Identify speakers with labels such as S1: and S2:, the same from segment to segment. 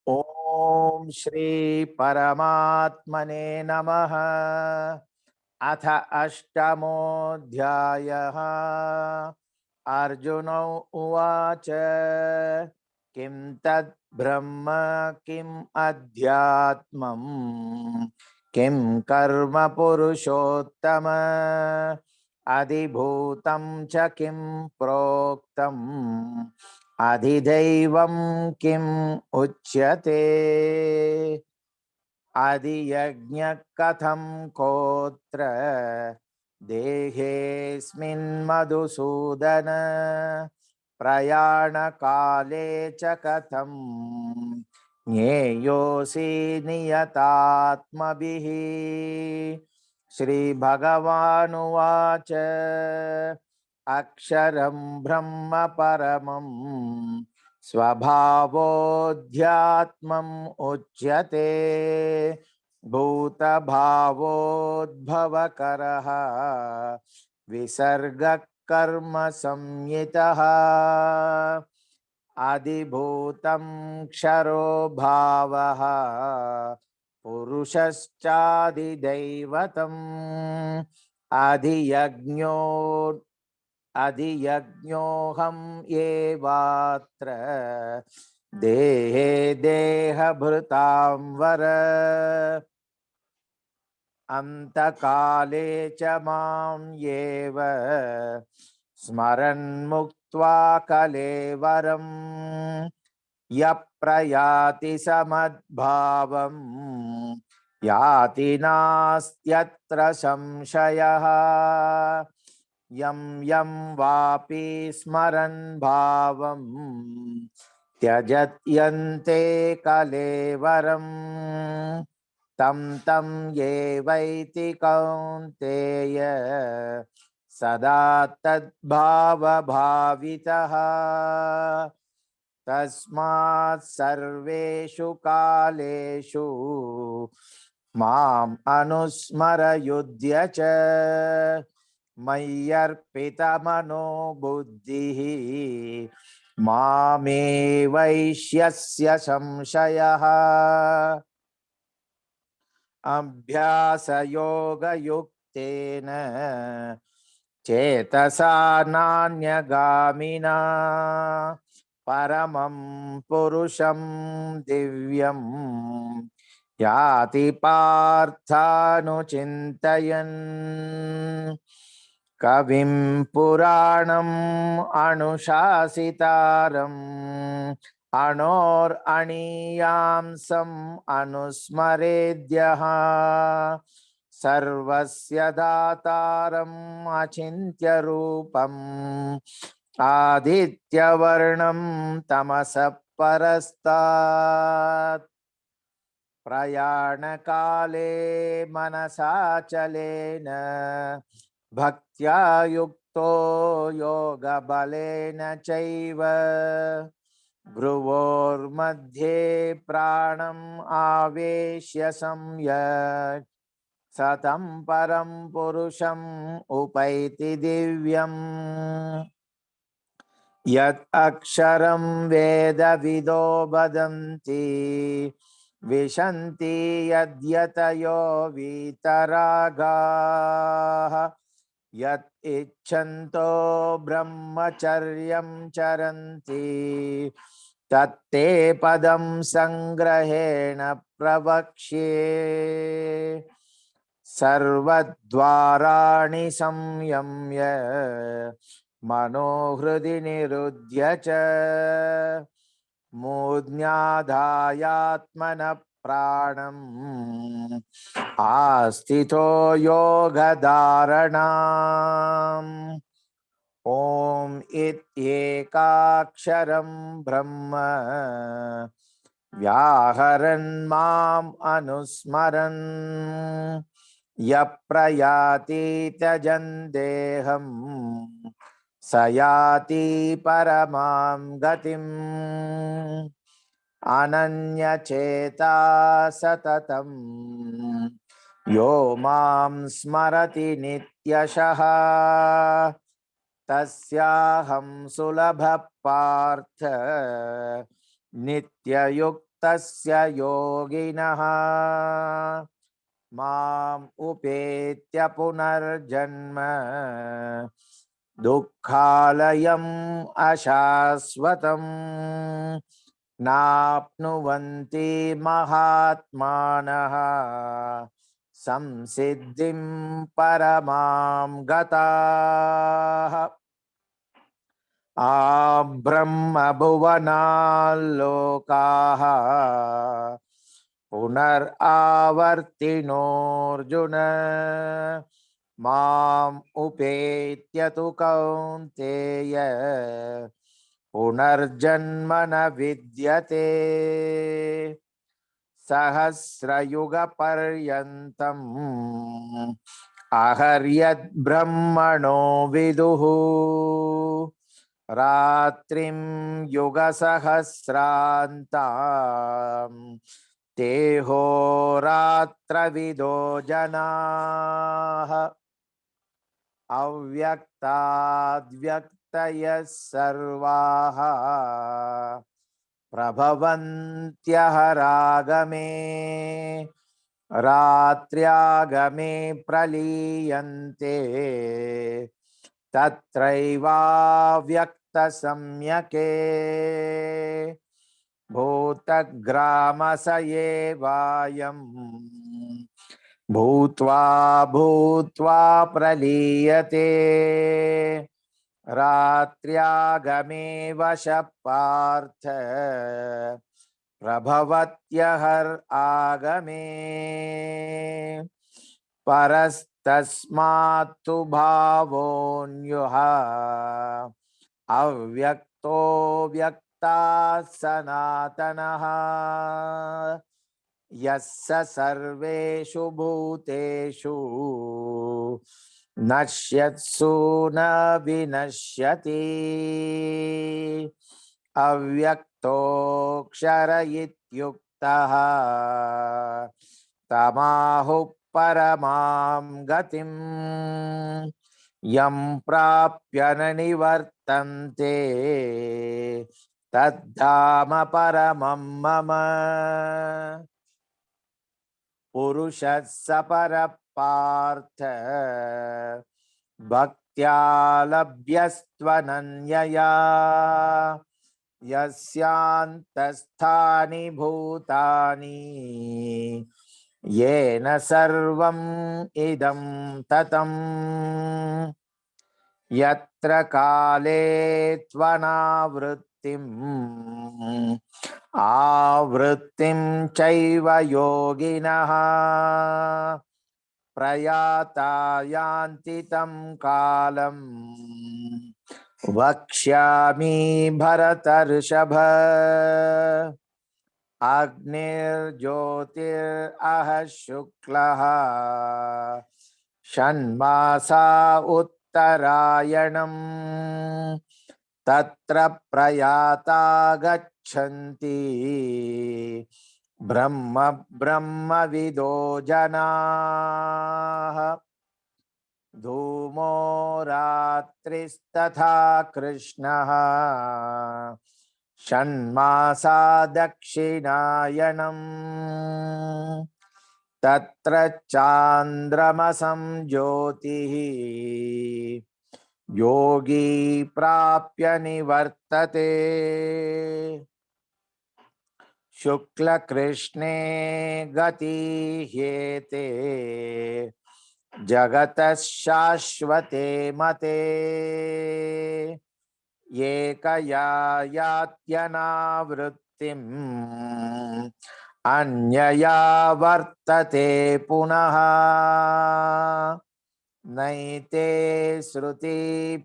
S1: ओम श्री परमात्मने नमः। अथ अष्टमोऽध्यायः। अर्जुन उवाच किं तद् ब्रह्म किम् अध्यात्मम् किं कर्म पुरुषोत्तम अधिभूतं च किं प्रोक्तम् अधिदैवं किम् उच्यते अधियज्ञः कथं कोत्र देहेऽस्मिन् मधुसूदन प्रयाणकाले च कथं ज्ञेयोऽसि नियतात्मभिः। श्रीभगवानुवाच अक्षरं ब्रह्म परमं स्वभावोऽध्यात्मम् उच्यते भूतभावोद्भवकरः विसर्गः कर्म संज्ञितः अधिभूतं क्षरो भावः पुरुषश्चादिदैवतम् अधियज्ञोऽहम् एवात्र देहे देहभृतां वर अन्तकाले च मां येव स्मरन् मुक्त्वा कलेवरं यः प्रयाति समद्भावं याति नास्त्यत्र संशयः यं यं वापि स्मरन् भावं त्यजत्यन्ते कलेवरम् तं तं येवैति कौन्तेय सदा तद्भावभावितः तस्मात् सर्वेषु कालेषु माम् अनुस्मर युध्य च मय्यर्पितमनो बुद्धिः मामे वैष्यस्य संशयः अभ्यासयोगयुक्तेन चेतसा नान्यगामिना परमं पुरुषं दिव्यं याति पार्थानुचिन्तयन् कविं पुराणम् अनुशासितारम् अणोरणीयांसम् अनुस्मरेद्यः सर्वस्य दातारम् अचिन्त्य रूपम् आदित्यवर्णं तमसः परस्तात् प्रयाणकाले मनसाचलेन भक्त्या युक्तो योगबलेन चैव भ्रुवोर्मध्ये प्राणम् आवेश्य संयत् सतं परं पुरुषम् उपैति दिव्यम् यत् अक्षरं वेदविदो वदन्ति विशन्ति यद्यतयो वीतरागाः यत् इच्छन्तो ब्रह्मचर्यं चरन्ति तत्ते पदं संग्रहेण प्रवक्ष्ये सर्वद्वाराणि संयम्य मनोहृदि निरुध्य च मूर्ध्याधायात्मनः प्राणम् आस्थितो योगधारणाम् ॐ इत्येकाक्षरं ब्रह्म व्याहरन् माम् अनुस्मरन् यः प्रयाति त्यजन् देहम् स याति परमां गतिम् अनन्यचेता सततं यो मां स्मरति नित्यशः तस्याहं सुलभः पार्थ नित्ययुक्त तस्य योगिनः माम् उपेत्य पुनर्जन्म दुःखालयम् अशाश्वतम् नाप्नुवन्ति महात्मानः संसिद्धिं परमां गताः ब्रह्मभुवनाल्लोकाः पुनरावर्तिनोऽर्जुन माम् उपेत्य तु कौन्तेय पुनर्जन्म न विद्यते सहस्रयुगपर्यन्तम् अहर्यद्ब्रह्मणो विदुः रात्रिं युगसहस्रान्ताम् तेहोरात्रविदो जनाः अव्यक्ताद्व्यक्तयः सर्वाः प्रभवन्त्यहरागमे रात्र्यागमे प्रलीयन्ते तत्रैवाव्यक्तसंज्ञके भूतग्रामस एवायम् भूत्वा भूत्वा प्रलीयते रात्र्यागमे वशः पार्थ प्रभवत्यहर आगमे परस्तस्मात्तु भावोऽन्योः अव्यक्तो व्यक्तात् सनातनः यस्य सर्वेषु भूतेषु नश्यत्सु न विनश्यति अव्यक्तोऽक्षर इत्युक्तः तमाहुः परमां गतिं यं प्राप्य न निवर्तन्ते तद्धाम परमं मम पुरुषः स परः पार्थ भक्त्या लभ्यस्त्वनन्यया यस्यान्तस्थानि भूतानि येन सर्वम् इदं ततं यत्र काले त्वनावृत्तिम् आवृत्तिं चैव योगिनः प्रयाता यान्ति तं कालम् वक्ष्यामि भरतर्षभ अग्निर्ज्योतिरः शुक्लः षण्मासा उत्तरायणम् तत्र प्रयाता गच्छन्ति ब्रह्मविदो जनाः धूमो रात्रिस्तथा कृष्णः षण्मासा दक्षिणायनम् तत्र चान्द्रमसं ज्योतिः योगी प्राप्य निवर्तते शुक्लकृष्णे गति ह्येते जगतः शाश्वते मते एकया यात्यनावृत्तिम् अन्यया वर्तते पुनः नैते श्रुति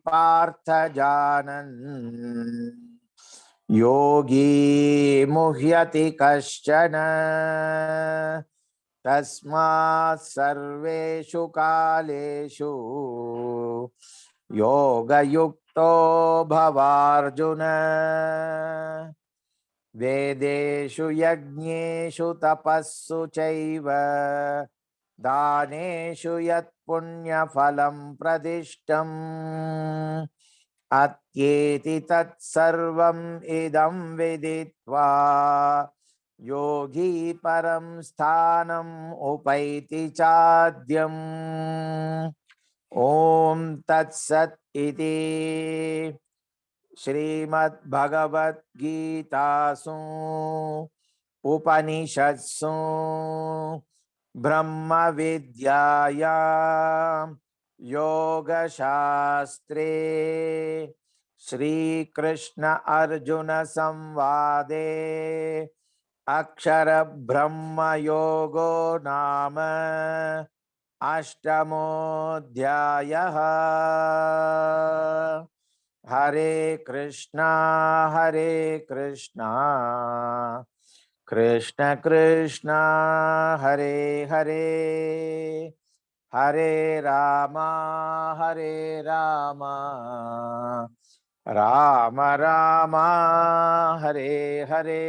S1: पार्थ जानन् योगी मुह्यति कश्चन तस्मात् सर्वेषु कालेषु योगयुक्तो भवार्जुन वेदेषु यज्ञेषु तपस्सु चैव दानेषु यत् पुण्यफलं प्रदिष्टम् अत्येति तत्सर्वम् इदं विदित्वा योगी परं स्थानम् उपैति चाद्यम्। ॐ तत्सत् इति श्रीमद्भगवद्गीतासु उपनिषत्सु ब्रह्मविद्यायां योगशास्त्रे श्रीकृष्ण अर्जुन संवादे अक्षरब्रह्मयोगो नाम अष्टमोऽध्यायः। हरे कृष्णा कृष्ण कृष्णा हरे हरे, हरे रामा राम राम हरे हरे।